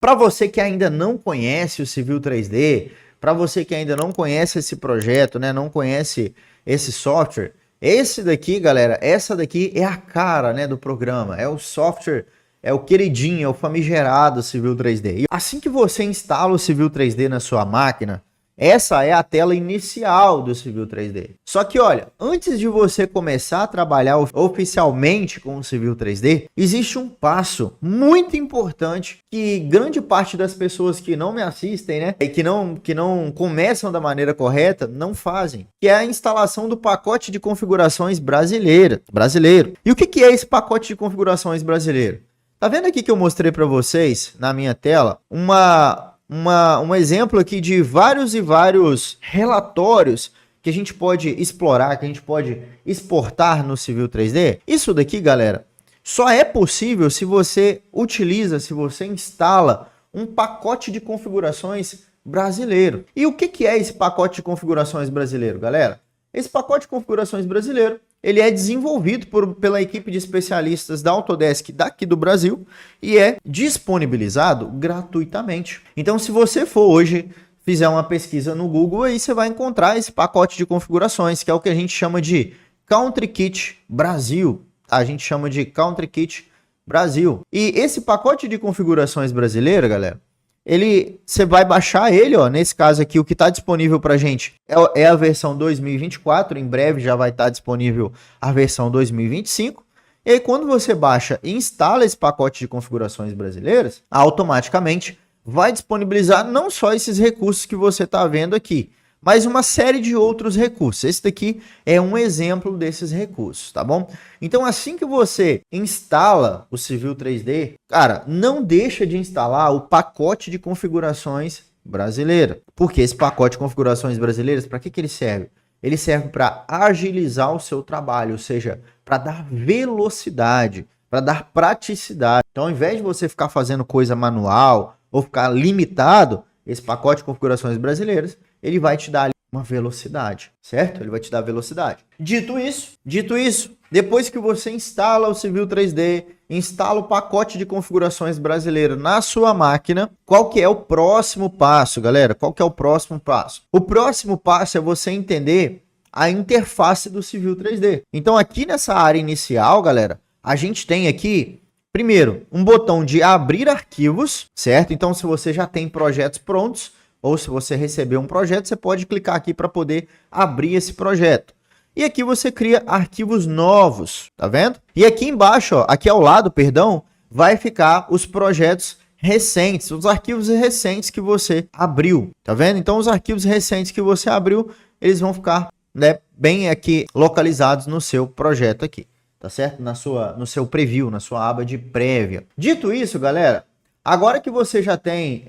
Para você que ainda não conhece o Civil 3D, para você que ainda não conhece esse projeto, né, não conhece esse software, esse daqui, galera, essa daqui é a cara, né, do programa, é o software, é o queridinho, é o famigerado Civil 3D. E assim que você instala o Civil 3D na sua máquina, essa é a tela inicial do Civil 3D. Só que olha, antes de você começar a trabalhar oficialmente com o Civil 3D, existe um passo muito importante que grande parte das pessoas que não me assistem, né, e que não começam da maneira correta, não fazem, que é a instalação do pacote de configurações brasileiro. E o que é esse pacote de configurações brasileiro? Tá vendo aqui que eu mostrei para vocês na minha tela um exemplo aqui de vários e vários relatórios que a gente pode explorar, que a gente pode exportar no Civil 3D. Isso daqui, galera, só é possível se você utiliza, se você instala um pacote de configurações brasileiro. E o que é esse pacote de configurações brasileiro, galera? Esse pacote de configurações brasileiro, ele é desenvolvido pela equipe de especialistas da Autodesk daqui do Brasil e é disponibilizado gratuitamente. Então, se você for hoje, fizer uma pesquisa no Google, aí você vai encontrar esse pacote de configurações, que é o que a gente chama de Country Kit Brasil. A gente chama de Country Kit Brasil. E esse pacote de configurações brasileiro, galera, você vai baixar ele, ó, nesse caso aqui, o que está disponível para a gente é a versão 2024, em breve já vai estar disponível a versão 2025, e aí quando você baixa e instala esse pacote de configurações brasileiras, automaticamente vai disponibilizar não só esses recursos que você está vendo aqui, mas uma série de outros recursos. Esse daqui é um exemplo desses recursos, tá bom? Então, assim que você instala o Civil 3D, cara, não deixa de instalar o pacote de configurações brasileira. Porque esse pacote de configurações brasileiras, para que ele serve? Ele serve para agilizar o seu trabalho, ou seja, para dar velocidade, para dar praticidade. Então, ao invés de você ficar fazendo coisa manual ou ficar limitado, esse pacote de configurações brasileiras, ele vai te dar uma velocidade, certo? Ele vai te dar velocidade. Dito isso, depois que você instala o Civil 3D, instala o pacote de configurações brasileiro na sua máquina, qual que é o próximo passo, galera? Qual que é o próximo passo? O próximo passo é você entender a interface do Civil 3D. Então, aqui nessa área inicial, galera, a gente tem aqui, primeiro, um botão de abrir arquivos, certo? Então, se você já tem projetos prontos, ou se você receber um projeto, você pode clicar aqui para poder abrir esse projeto. E aqui você cria arquivos novos, tá vendo? E aqui embaixo, ó, aqui ao lado, perdão, vai ficar os projetos recentes, os arquivos recentes que você abriu, tá vendo? Então, os arquivos recentes que você abriu, eles vão ficar, né, bem aqui localizados no seu projeto aqui, tá certo? No seu preview, na sua aba de prévia. Dito isso, galera, agora que você já tem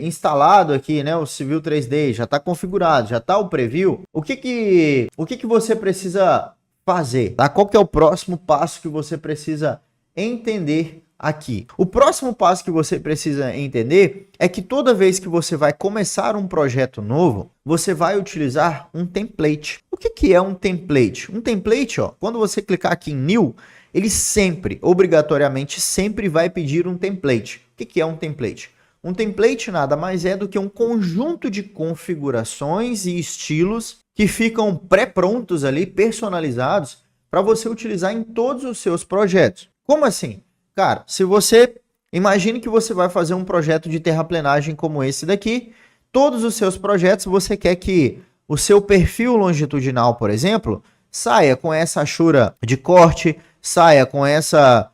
instalado aqui, né, o Civil 3D, já está configurado, já está o preview, o que você precisa fazer? Tá? Qual que é o próximo passo que você precisa entender aqui? O próximo passo que você precisa entender é que toda vez que você vai começar um projeto novo, você vai utilizar um template. O que é um template? Um template, ó, quando você clicar aqui em New, ele sempre, obrigatoriamente, sempre vai pedir um template. O que é um template? Um template nada mais é do que um conjunto de configurações e estilos que ficam pré-prontos ali, personalizados, para você utilizar em todos os seus projetos. Como assim? Cara, se você... Imagine que você vai fazer um projeto de terraplenagem como esse daqui. Todos os seus projetos você quer que o seu perfil longitudinal, por exemplo, saia com essa achura de corte, saia com essa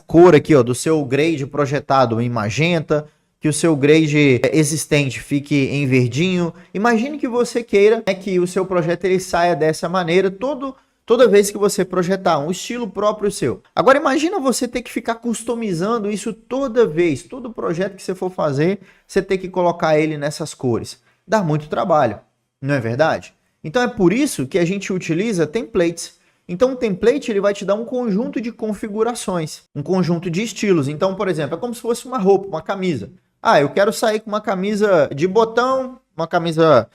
cor aqui, ó, do seu grade projetado em magenta, que o seu grade existente fique em verdinho. Imagine que você queira, né, que o seu projeto ele saia dessa maneira toda vez que você projetar um estilo próprio seu. Agora imagina você ter que ficar customizando isso toda vez, todo projeto que você for fazer, você ter que colocar ele nessas cores. Dá muito trabalho, não é verdade? Então é por isso que a gente utiliza templates. Então, o template ele vai te dar um conjunto de configurações, um conjunto de estilos. Então, por exemplo, é como se fosse uma roupa, uma camisa. Ah, eu quero sair com uma camisa de botão, uma camisa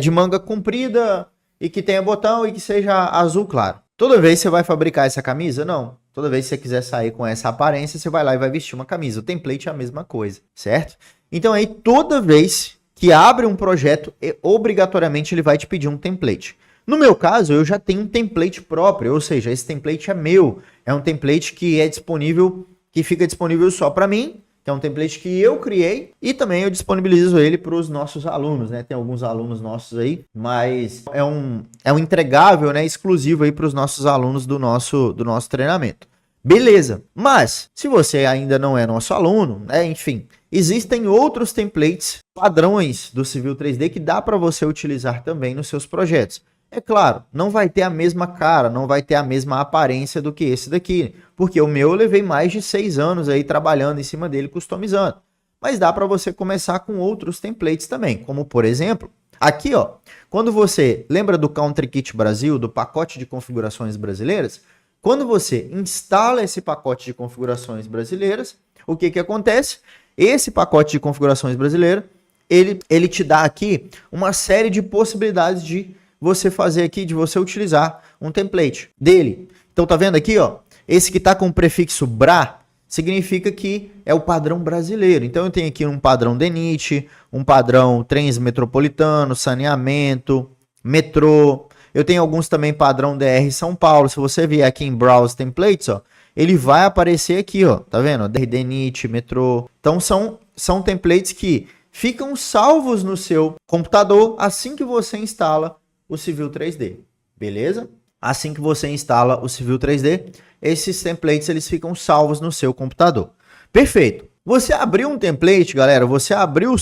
de manga comprida e que tenha botão e que seja azul claro. Toda vez você vai fabricar essa camisa? Não. Toda vez que você quiser sair com essa aparência, você vai lá e vai vestir uma camisa. O template é a mesma coisa, certo? Então aí, toda vez que abre um projeto, obrigatoriamente ele vai te pedir um template. No meu caso, eu já tenho um template próprio, ou seja, esse template é meu. É um template que é disponível, que fica disponível só para mim, que é um template que eu criei, e também eu disponibilizo ele para os nossos alunos, né? Tem alguns alunos nossos aí, mas é um entregável, né, exclusivo aí para os nossos alunos do nosso treinamento. Beleza, mas se você ainda não é nosso aluno, né, enfim, existem outros templates, padrões do Civil 3D que dá para você utilizar também nos seus projetos. É claro, não vai ter a mesma cara, não vai ter a mesma aparência do que esse daqui, porque o meu eu levei mais de 6 anos aí trabalhando em cima dele, customizando. Mas dá para você começar com outros templates também, como por exemplo, aqui ó, quando você lembra do Country Kit Brasil, do pacote de configurações brasileiras, quando você instala esse pacote de configurações brasileiras, o que acontece? Esse pacote de configurações brasileiras, ele te dá aqui uma série de possibilidades de você fazer aqui, de você utilizar um template dele. Então tá vendo aqui, ó, esse que tá com o prefixo BRA, significa que é o padrão brasileiro. Então eu tenho aqui um padrão DENIT, um padrão trens metropolitano, saneamento, metrô. Eu tenho alguns também padrão DR São Paulo. Se você vier aqui em Browse Templates, ó, ele vai aparecer aqui, ó, tá vendo? DENIT, metrô. Então são templates que ficam salvos no seu computador assim que você instala o Civil 3D, beleza? Assim que você instala o Civil 3D, esses templates eles ficam salvos no seu computador. Perfeito. Você abriu um template, galera, você abriu o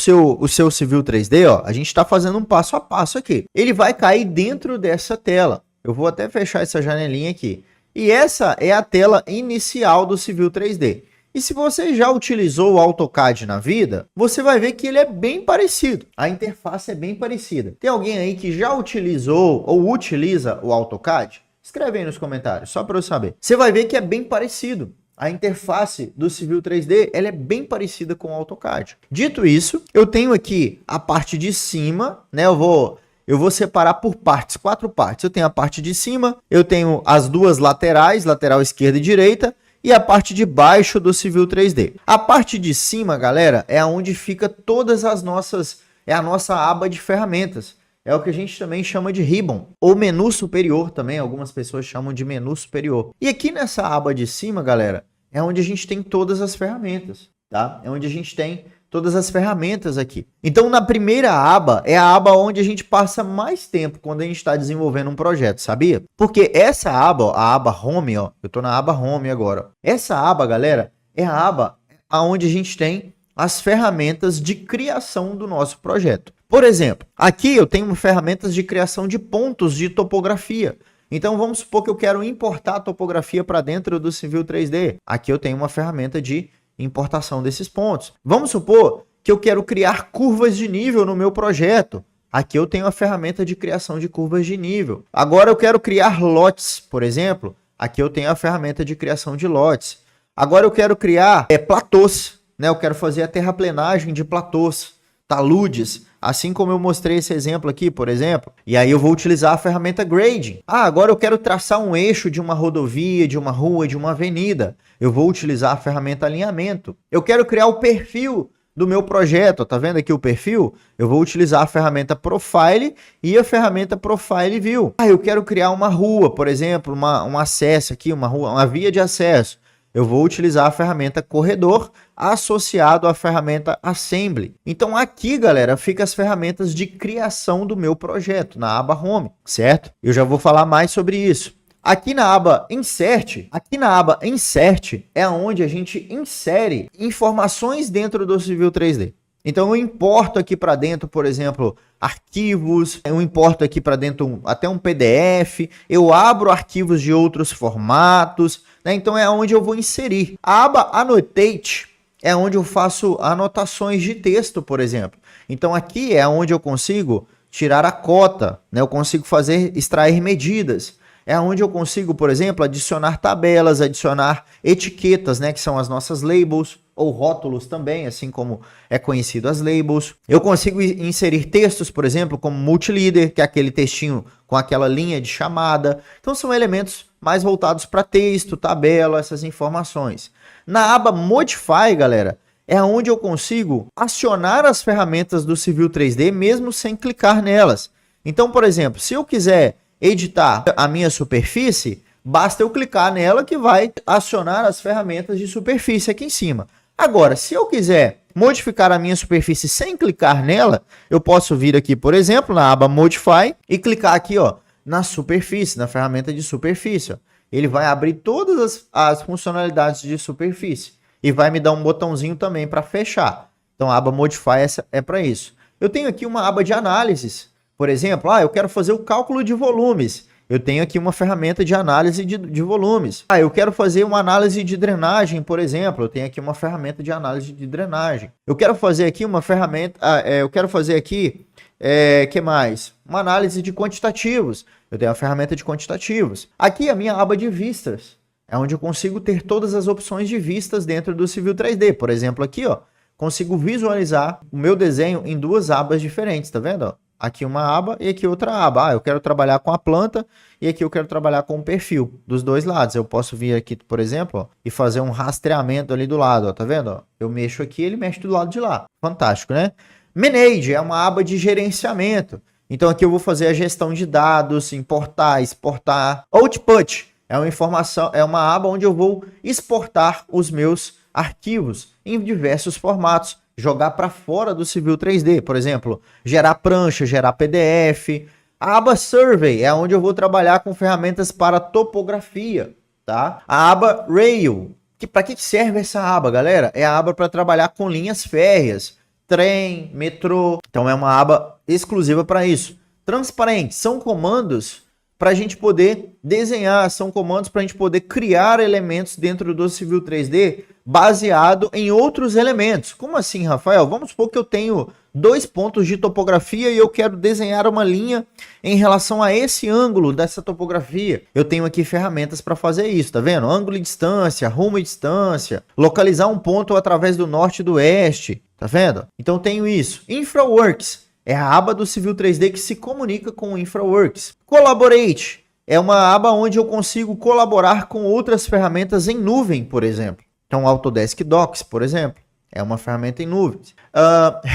seu Civil 3D, ó, a gente está fazendo um passo a passo aqui. Ele vai cair dentro dessa tela. Eu vou até fechar essa janelinha aqui. E essa é a tela inicial do Civil 3D. E se você já utilizou o AutoCAD na vida, você vai ver que ele é bem parecido. A interface é bem parecida. Tem alguém aí que já utilizou ou utiliza o AutoCAD? Escreve aí nos comentários, só para eu saber. Você vai ver que é bem parecido. A interface do Civil 3D ela é bem parecida com o AutoCAD. Dito isso, eu tenho aqui a parte de cima, né? Eu vou separar por partes, 4 partes. Eu tenho a parte de cima, eu tenho as duas laterais, lateral esquerda e direita, e a parte de baixo do Civil 3D. A parte de cima, galera, é onde fica todas as nossas, é a nossa aba de ferramentas. É o que a gente também chama de ribbon, ou menu superior também, algumas pessoas chamam de menu superior. E aqui nessa aba de cima, galera, é onde a gente tem todas as ferramentas, tá? É onde a gente tem todas as ferramentas aqui. Então, na primeira aba, é a aba onde a gente passa mais tempo quando a gente está desenvolvendo um projeto, sabia? Porque essa aba, ó, a aba Home, ó, eu estou na aba Home agora. Essa aba, galera, é a aba onde a gente tem as ferramentas de criação do nosso projeto. Por exemplo, aqui eu tenho ferramentas de criação de pontos de topografia. Então, vamos supor que eu quero importar a topografia para dentro do Civil 3D. Aqui eu tenho uma ferramenta de importação desses pontos. Vamos supor que eu quero criar curvas de nível no meu projeto. Aqui eu tenho a ferramenta de criação de curvas de nível. Agora eu quero criar lotes, por exemplo. Aqui eu tenho a ferramenta de criação de lotes. Agora eu quero criar platôs, né? Eu quero fazer a terraplenagem de platôs, taludes, assim como eu mostrei esse exemplo aqui, por exemplo. E aí eu vou utilizar a ferramenta Grading. Agora eu quero traçar um eixo de uma rodovia, de uma rua, de uma avenida. Eu vou utilizar a ferramenta Alinhamento. Eu quero criar o perfil do meu projeto, tá vendo aqui o perfil? Eu vou utilizar a ferramenta Profile e a ferramenta Profile View. Eu quero criar uma rua, por exemplo, um acesso aqui, uma rua, uma via de acesso. Eu vou utilizar a ferramenta Corredor associado à ferramenta Assembly. Então aqui, galera, fica as ferramentas de criação do meu projeto na aba Home, certo? Eu já vou falar mais sobre isso. Aqui na aba Insert, é onde a gente insere informações dentro do Civil 3D. Então eu importo aqui para dentro, por exemplo, arquivos, eu importo aqui para dentro até um PDF, eu abro arquivos de outros formatos, né? Então é onde eu vou inserir. A aba Annotate é onde eu faço anotações de texto, por exemplo. Então aqui é onde eu consigo tirar a cota, né? Eu consigo extrair medidas. É onde eu consigo, por exemplo, adicionar tabelas, adicionar etiquetas, né? Que são as nossas labels. ou rótulos também, assim como é conhecido as labels. Eu consigo inserir textos, por exemplo, como multileader, que é aquele textinho com aquela linha de chamada. Então são elementos mais voltados para texto, tabela, essas informações. Na aba Modify, galera, é onde eu consigo acionar as ferramentas do Civil 3D mesmo sem clicar nelas. Então, por exemplo, se eu quiser editar a minha superfície, basta eu clicar nela que vai acionar as ferramentas de superfície aqui em cima. Agora, se eu quiser modificar a minha superfície sem clicar nela, eu posso vir aqui, por exemplo, na aba Modify e clicar aqui, ó, na superfície, na ferramenta de superfície. Ó. Ele vai abrir todas as funcionalidades de superfície e vai me dar um botãozinho também para fechar. Então, a aba Modify é para isso. Eu tenho aqui uma aba de análises. Por exemplo, eu quero fazer o cálculo de volumes. Eu tenho aqui uma ferramenta de análise de volumes. Eu quero fazer uma análise de drenagem, por exemplo. Eu tenho aqui uma ferramenta de análise de drenagem. Eu quero fazer aqui uma ferramenta... que mais? Uma análise de quantitativos. Eu tenho a ferramenta de quantitativos. Aqui a minha aba de vistas. É onde eu consigo ter todas as opções de vistas dentro do Civil 3D. Por exemplo, aqui, ó, consigo visualizar o meu desenho em duas abas diferentes, tá vendo? Ó? Aqui uma aba e aqui outra aba. Eu quero trabalhar com a planta e aqui eu quero trabalhar com o perfil dos dois lados. Eu posso vir aqui, por exemplo, ó, e fazer um rastreamento ali do lado, ó, tá vendo? Ó? Eu mexo aqui, ele mexe do lado de lá. Fantástico, né? Manage é uma aba de gerenciamento. Então aqui eu vou fazer a gestão de dados, importar, exportar. Output é uma aba onde eu vou exportar os meus arquivos em diversos formatos. Jogar para fora do Civil 3D, por exemplo, gerar prancha, gerar PDF. A aba Survey é onde eu vou trabalhar com ferramentas para topografia, tá? A aba Rail, para que serve essa aba, galera? É a aba para trabalhar com linhas férreas, trem, metrô. Então é uma aba exclusiva para isso. Transparente, são comandos para a gente poder desenhar, são comandos para a gente poder criar elementos dentro do Civil 3D baseado em outros elementos. Como assim, Rafael? Vamos supor que eu tenho 2 pontos de topografia e eu quero desenhar uma linha em relação a esse ângulo dessa topografia. Eu tenho aqui ferramentas para fazer isso, tá vendo? Ângulo e distância, rumo e distância, localizar um ponto através do norte e do oeste, tá vendo? Então tenho isso. InfraWorks é a aba do Civil 3D que se comunica com o InfraWorks. Collaborate é uma aba onde eu consigo colaborar com outras ferramentas em nuvem, por exemplo. Então, Autodesk Docs, por exemplo, é uma ferramenta em nuvens.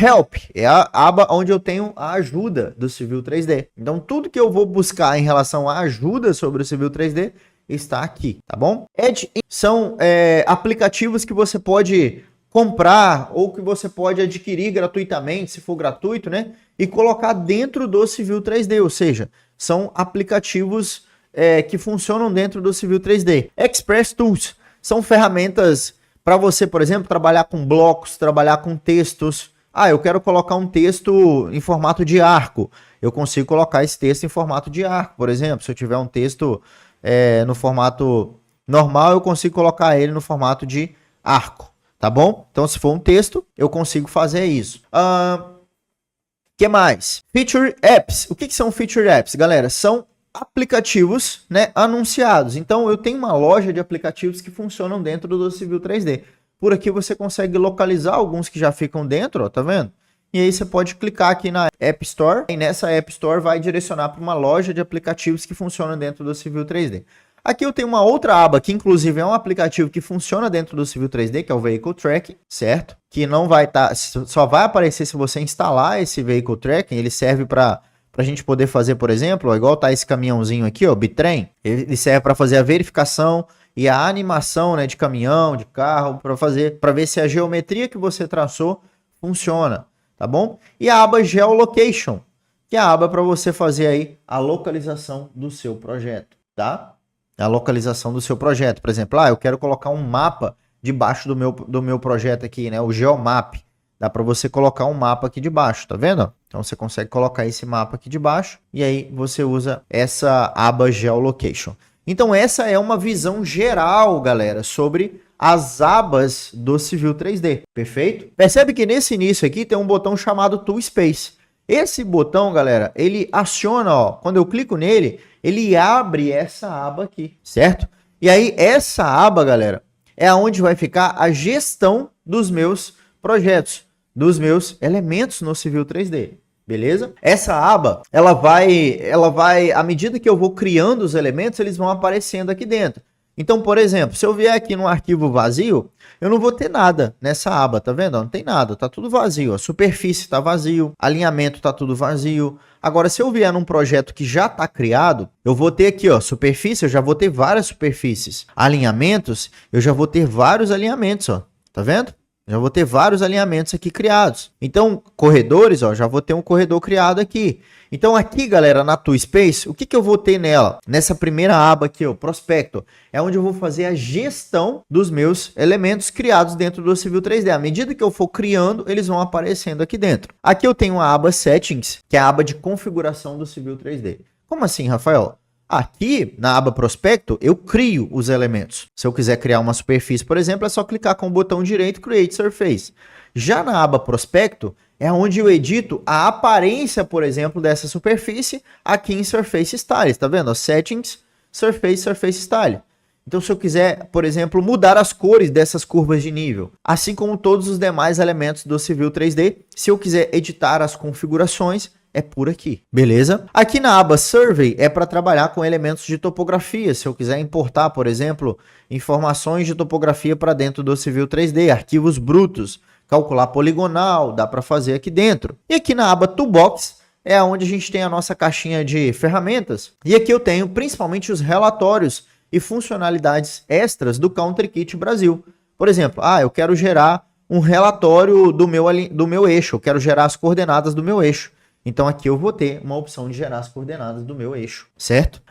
Help é a aba onde eu tenho a ajuda do Civil 3D. Então, tudo que eu vou buscar em relação à ajuda sobre o Civil 3D está aqui, tá bom? Edge são aplicativos que você pode comprar ou que você pode adquirir gratuitamente, se for gratuito, né? E colocar dentro do Civil 3D, ou seja, são aplicativos que funcionam dentro do Civil 3D. Express Tools são ferramentas para você, por exemplo, trabalhar com blocos, trabalhar com textos. Eu quero colocar um texto em formato de arco. Eu consigo colocar esse texto em formato de arco, por exemplo. Se eu tiver um texto no formato normal, eu consigo colocar ele no formato de arco. Tá bom? Então, se for um texto, eu consigo fazer isso. Que mais? Feature Apps. O que são Feature Apps, galera? São aplicativos, né, anunciados. Então, eu tenho uma loja de aplicativos que funcionam dentro do Civil 3D. Por aqui você consegue localizar alguns que já ficam dentro, ó, tá vendo? E aí você pode clicar aqui na App Store. E nessa App Store vai direcionar para uma loja de aplicativos que funcionam dentro do Civil 3D. Aqui eu tenho uma outra aba que inclusive é um aplicativo que funciona dentro do Civil 3D, que é o Vehicle Tracking, certo? Que não vai estar, só vai aparecer se você instalar esse Vehicle Tracking. Ele serve para a gente poder fazer, por exemplo, igual tá esse caminhãozinho aqui, ó, Bitrem. Ele serve para fazer a verificação e a animação, né, de caminhão, de carro, para ver se a geometria que você traçou funciona, tá bom? E a aba Geolocation, que é a aba para você fazer aí a localização do seu projeto, tá? A localização do seu projeto. Por exemplo, eu quero colocar um mapa debaixo do meu projeto aqui, né? O Geomap. Dá para você colocar um mapa aqui debaixo, tá vendo? Então você consegue colocar esse mapa aqui debaixo e aí você usa essa aba Geolocation. Então essa é uma visão geral, galera, sobre as abas do Civil 3D, perfeito? Percebe que nesse início aqui tem um botão chamado Tool Space. Esse botão, galera, ele aciona, ó, quando eu clico nele, ele abre essa aba aqui, certo? E aí essa aba, galera, é onde vai ficar a gestão dos meus projetos, dos meus elementos no Civil 3D. Beleza? Essa aba, ela vai, à medida que eu vou criando os elementos, eles vão aparecendo aqui dentro. Então, por exemplo, se eu vier aqui no arquivo vazio, eu não vou ter nada nessa aba, tá vendo? Não tem nada, tá tudo vazio. A superfície tá vazio, alinhamento tá tudo vazio. Agora, se eu vier num projeto que já tá criado, eu vou ter aqui, ó, superfície, eu já vou ter várias superfícies. Alinhamentos, eu já vou ter vários alinhamentos, ó. Tá vendo? Já vou ter vários alinhamentos aqui criados. Então, corredores, ó, já vou ter um corredor criado aqui. Então, aqui, galera, na ToolSpace, o que que eu vou ter nela? Nessa primeira aba aqui, ó, Prospecto, é onde eu vou fazer a gestão dos meus elementos criados dentro do Civil 3D. À medida que eu for criando, eles vão aparecendo aqui dentro. Aqui eu tenho a aba Settings, que é a aba de configuração do Civil 3D. Como assim, Rafael? Aqui, na aba Prospecto, eu crio os elementos. Se eu quiser criar uma superfície, por exemplo, é só clicar com o botão direito Create Surface. Já na aba Prospecto, é onde eu edito a aparência, por exemplo, dessa superfície aqui em Surface Style. Tá vendo? Settings, Surface Style. Então, se eu quiser, por exemplo, mudar as cores dessas curvas de nível, assim como todos os demais elementos do Civil 3D, se eu quiser editar as configurações, é por aqui, beleza? Aqui na aba Survey é para trabalhar com elementos de topografia. Se eu quiser importar, por exemplo, informações de topografia para dentro do Civil 3D, arquivos brutos, calcular poligonal, dá para fazer aqui dentro. E aqui na aba Toolbox é onde a gente tem a nossa caixinha de ferramentas. E aqui eu tenho principalmente os relatórios e funcionalidades extras do Country Kit Brasil. Por exemplo, eu quero gerar um relatório do meu eixo, eu quero gerar as coordenadas do meu eixo. Então aqui eu vou ter uma opção de gerar as coordenadas do meu eixo, certo?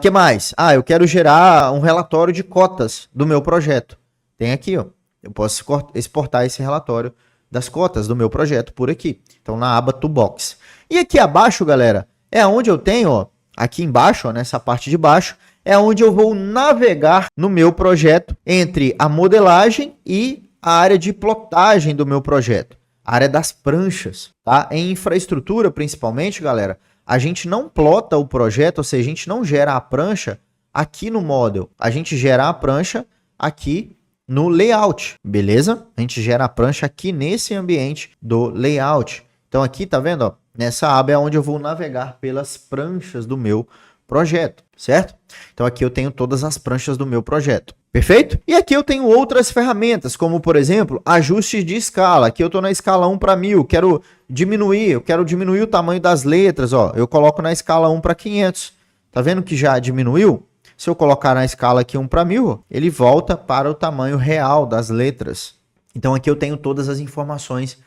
Que mais? Eu quero gerar um relatório de cotas do meu projeto. Tem aqui, ó. Eu posso exportar esse relatório das cotas do meu projeto por aqui. Então na aba Toolbox. E aqui abaixo, galera, é onde eu tenho, ó, aqui embaixo, ó, nessa parte de baixo, é onde eu vou navegar no meu projeto entre a modelagem e a área de plotagem do meu projeto. A área das pranchas, tá? Em infraestrutura, principalmente, galera, a gente não plota o projeto, ou seja, a gente não gera a prancha aqui no Model. A gente gera a prancha aqui no Layout, beleza? A gente gera a prancha aqui nesse ambiente do Layout. Então aqui, tá vendo? Ó, nessa aba é onde eu vou navegar pelas pranchas do meu projeto, certo? Então aqui eu tenho todas as pranchas do meu projeto. Perfeito? E aqui eu tenho outras ferramentas, como por exemplo, ajustes de escala. Aqui eu estou na escala 1 para 1000, eu quero diminuir o tamanho das letras, ó. Eu coloco na escala 1 para 500. Tá vendo que já diminuiu? Se eu colocar na escala aqui 1 para 1000, ele volta para o tamanho real das letras. Então aqui eu tenho todas as informações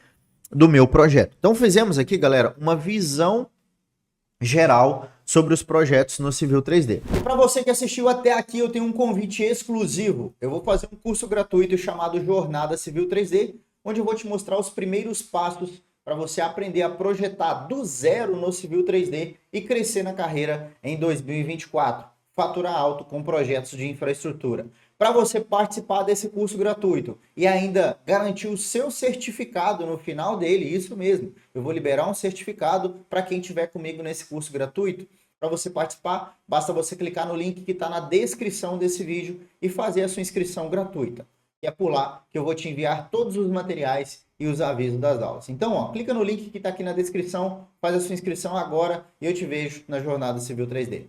do meu projeto. Então fizemos aqui, galera, uma visão geral sobre os projetos no Civil 3D. E para você que assistiu até aqui, eu tenho um convite exclusivo. Eu vou fazer um curso gratuito chamado Jornada Civil 3D, onde eu vou te mostrar os primeiros passos para você aprender a projetar do zero no Civil 3D e crescer na carreira em 2024. Faturar alto com projetos de infraestrutura. Para você participar desse curso gratuito e ainda garantir o seu certificado no final dele, isso mesmo, eu vou liberar um certificado para quem estiver comigo nesse curso gratuito. Para você participar, basta você clicar no link que está na descrição desse vídeo e fazer a sua inscrição gratuita. E é por lá que eu vou te enviar todos os materiais e os avisos das aulas. Então, ó, clica no link que está aqui na descrição, faz a sua inscrição agora e eu te vejo na Jornada Civil 3D.